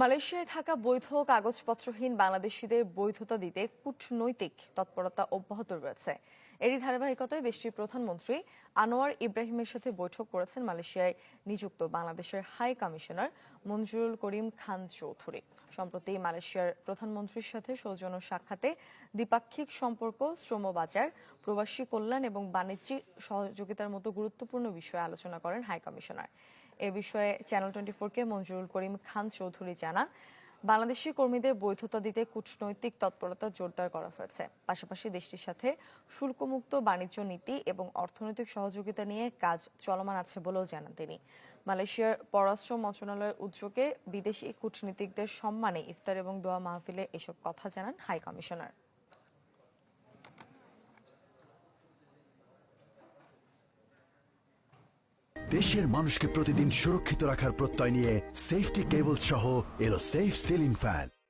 মালয়েশিয়ায় থাকা বৈধ কাগজপত্রহীন বাংলাদেশিদের বৈধতা দিতে কূটনৈতিক তৎপরতা অব্যাহত রয়েছে। এরই ধারাবাহিকতায় দেশটির প্রধানমন্ত্রী আনোয়ার ইব্রাহিমের সাথে বৈঠক করেছেন মালয়েশিয়ায় নিযুক্ত বাংলাদেশের হাই কমিশনার মঞ্জুরুল করিম খান চৌধুরী। সম্প্রতি মালয়েশিয়ার প্রধানমন্ত্রীর সাথে সৌজন্য সাক্ষাতে দ্বিপাক্ষিক সম্পর্ক, শ্রমবাজার, প্রবাসী কল্যাণ এবং বাণিজ্যিক সহযোগিতার মতো গুরুত্বপূর্ণ বিষয়ে আলোচনা করেন হাই কমিশনার। এ বিষয়ে চ্যানেল 24-কে মঞ্জুরুল করিম খান চৌধুরী জানান, বাংলাদেশি কর্মীদের বৈধতা দিতে কূটনৈতিক তৎপরতা জোরদার করা হয়েছে। পাশাপাশি দেশটির সাথে শুল্কমুক্ত বাণিজ্য নীতি এবং অর্থনৈতিক সহযোগিতা নিয়ে কাজ চলমান আছে বলেও জানান তিনি। মালয়েশিয়ার পররাষ্ট্র মন্ত্রণালয়ের উদ্যোগে বিদেশি কূটনীতিকদের সম্মানে ইফতার এবং দোয়া মাহফিলে এসব কথা জানান হাই কমিশনার। দেশের মানুষকে প্রতিদিন সুরক্ষিত রাখার প্রত্যয় নিয়ে সেফটি কেবলস সহ এলো সেফ সিলিং ফ্যান।